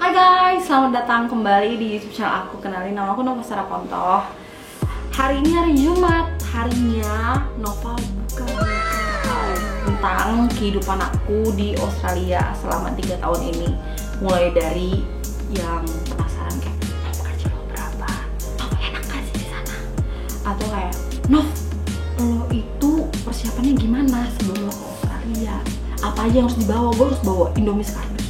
Hai guys, selamat datang kembali di YouTube channel aku. Kenalin, nama aku Nova Sarah Pontoh. Hari ini hari Jumat, harinya Nova buka tentang kehidupan aku di Australia selama 3 tahun ini. Mulai dari yang penasaran kayak, gaji lo berapa? Oh, enak gak sih di sana? Atau kayak, Nov, lo itu persiapannya gimana sebelum lo ke Australia? Apa aja yang harus dibawa? Gue harus bawa Indomie sekardus.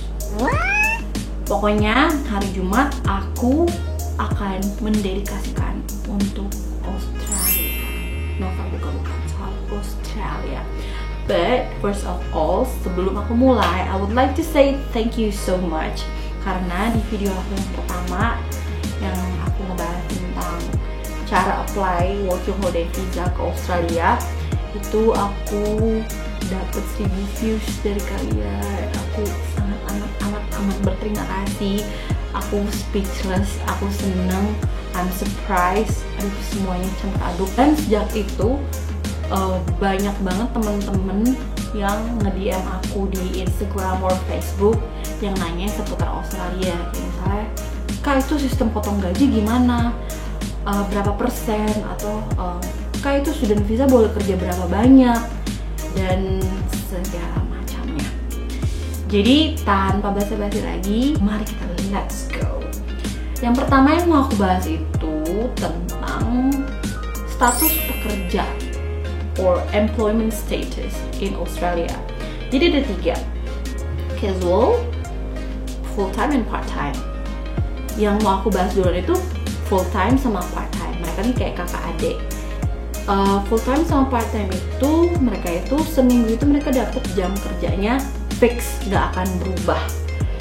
Pokoknya hari Jumat aku akan mendedikasikan untuk Australia. Nova bukan soal Australia. But first of all, sebelum aku mulai, I would like to say thank you so much. Karena di video aku yang pertama yang aku ngebahas tentang cara apply working holiday visa ke Australia, itu aku dapat 1000 views dari kalian. Aku sangat amat berterima kasih. Aku speechless, aku seneng, I'm surprised. Aduh, semuanya campur aduk. Dan sejak itu banyak banget temen-temen yang nge-DM aku di Instagram or Facebook yang nanya seputar Australia. Kayak misalnya, Kak, itu sistem potong gaji gimana? Berapa persen? Atau Kak, itu student visa boleh kerja berapa banyak? Dan segala macamnya. Jadi tanpa basa-basi lagi, mari kita let's go. Yang pertama yang mau aku bahas itu tentang status pekerja or employment status in Australia. Jadi ada 3, casual, full time, and part time. Yang mau aku bahas dulu itu full time sama part time. Mereka nih kayak kakak adik. Full time sama part time itu mereka itu seminggu itu mereka dapat jam kerjanya fix, nggak akan berubah.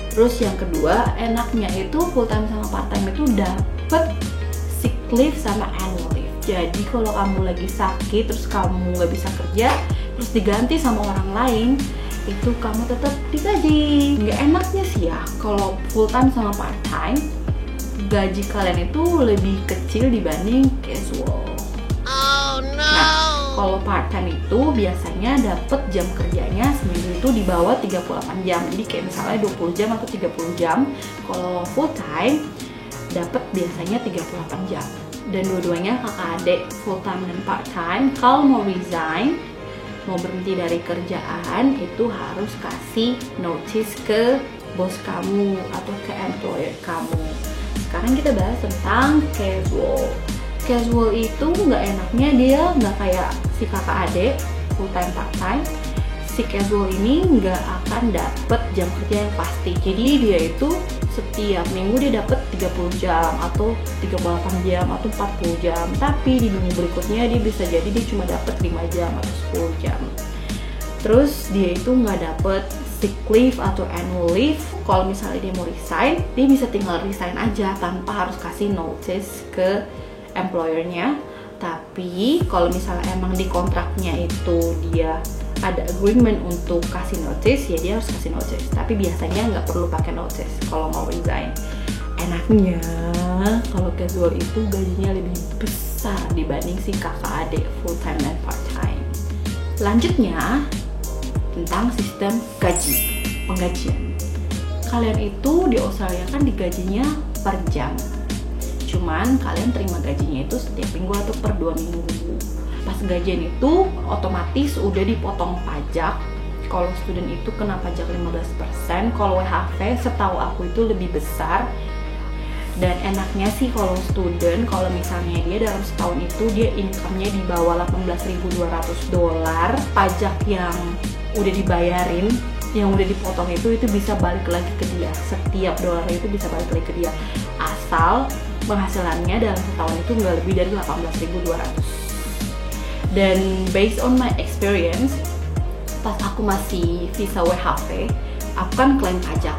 Terus yang kedua, enaknya itu full time sama part time itu dapat sick leave sama annual leave. Jadi kalau kamu lagi sakit terus kamu nggak bisa kerja terus diganti sama orang lain, itu kamu tetap digaji. Nggak enaknya sih ya kalau full time sama part time gaji kalian itu lebih kecil dibanding casual. Nah, kalau part time itu biasanya dapat jam kerjanya seminggu itu di bawah 38 jam. Jadi kayak misalnya 20 jam atau 30 jam. Kalau full time dapat biasanya 38 jam. Dan dua-duanya kakak adik, full time dan part time. Kalau mau resign, mau berhenti dari kerjaan, itu harus kasih notice ke bos kamu atau ke employer kamu. Sekarang kita bahas tentang casual. Casual itu nggak enaknya dia nggak kayak si kakak adik full time part time. Si casual ini nggak akan dapet jam kerja yang pasti. Jadi dia itu setiap minggu dia dapet 30 jam atau 38 jam atau 40 jam. Tapi di minggu berikutnya dia bisa jadi dia cuma dapet 5 jam atau 10 jam. Terus dia itu nggak dapet sick leave atau annual leave. Kalau misalnya dia mau resign, dia bisa tinggal resign aja tanpa harus kasih notice ke employernya. Tapi kalau misalnya emang di kontraknya itu dia ada agreement untuk kasih notice, ya dia harus kasih notice. Tapi biasanya nggak perlu pakai notice kalau mau resign. Enaknya kalau casual itu gajinya lebih besar dibanding si kakak adik full time dan part time. Lanjutnya tentang sistem gaji, penggajian. Kalian itu di Australia kan digajinya per jam. Cuman kalian terima gajinya itu setiap minggu atau per 2 minggu. Pas gajian itu otomatis udah dipotong pajak. Kalau student itu kena pajak 15%, kalau WHV setahu aku itu lebih besar. Dan enaknya sih kalau student, kalau misalnya dia dalam setahun itu dia income-nya di bawah $18.200, pajak yang udah dibayarin, yang udah dipotong itu bisa balik lagi ke dia. Setiap dolar itu bisa balik lagi ke dia. Asal penghasilannya dalam setahun itu nggak lebih dari 18.200. Dan based on my experience, pas aku masih visa WHV, aku kan klaim pajak.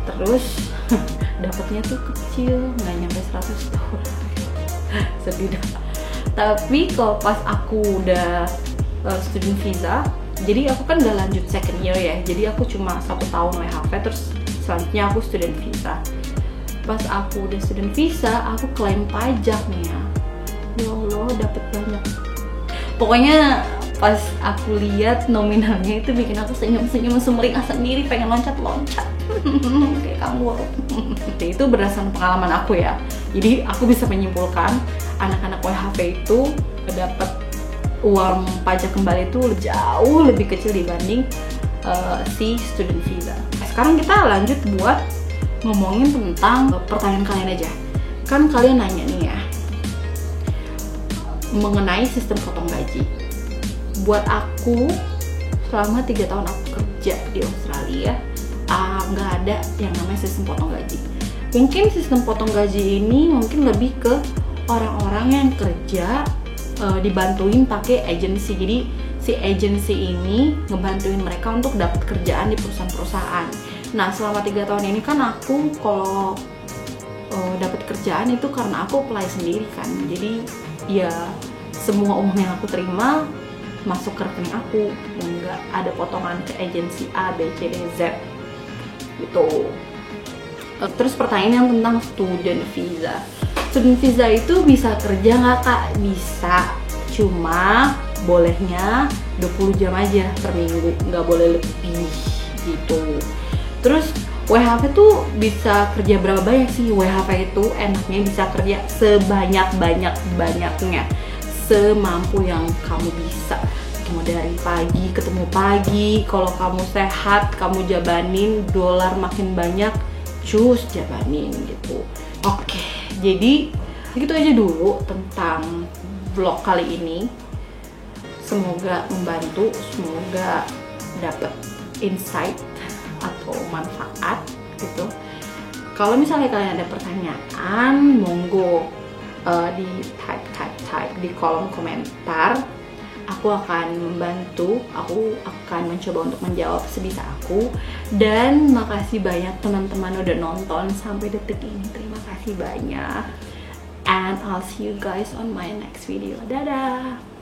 Terus dapatnya tuh kecil, nggak nyampe $100. Sedih dah. Tapi kalau pas aku udah student visa, jadi aku kan udah lanjut second year ya. Jadi aku cuma 1 tahun WHV, terus selanjutnya aku student visa. Pas aku udah student visa, aku klaim pajak nih ya. Ya Allah, dapet banyak. Pokoknya pas aku lihat nominalnya itu bikin aku senyum-senyum sumringah sendiri, pengen loncat-loncat kayak kamu. Itu berdasarkan pengalaman aku ya. Jadi aku bisa menyimpulkan anak-anak WHV itu dapat uang pajak kembali itu jauh lebih kecil dibanding si student visa. Sekarang kita lanjut buat ngomongin tentang pertanyaan kalian aja. Kan kalian nanya nih ya mengenai sistem potong gaji. Buat aku selama 3 tahun aku kerja di Australia, nggak ada yang namanya sistem potong gaji. Mungkin sistem potong gaji ini mungkin lebih ke orang-orang yang kerja dibantuin pakai agency. Jadi si agency ini ngebantuin mereka untuk dapat kerjaan di perusahaan-perusahaan. Nah selama 3 tahun ini kan aku kalau dapat kerjaan itu karena aku apply sendiri kan. Jadi ya semua uang yang aku terima masuk ke rekening aku, nggak ada potongan ke agensi A, B, C, D, Z gitu. Terus pertanyaan yang tentang student visa. Student visa itu bisa kerja nggak kak? Bisa, cuma bolehnya 20 jam aja per minggu, nggak boleh lebih gitu. Terus WHV tuh bisa kerja berapa banyak sih? WHV itu enaknya bisa kerja sebanyak-banyaknya, semampu yang kamu bisa. Mau dari pagi ketemu pagi, kalau kamu sehat kamu jabanin, dolar makin banyak cus jabanin gitu. Oke, jadi segitu aja dulu tentang vlog kali ini. Semoga membantu, semoga dapat insight atau manfaat gitu. Kalau misalnya kalian ada pertanyaan, monggo di type di kolom komentar. Aku akan membantu, aku akan mencoba untuk menjawab sebisa aku. Dan makasih banyak teman-teman udah nonton sampai detik ini. Terima kasih banyak. And I'll see you guys on my next video. Dadah!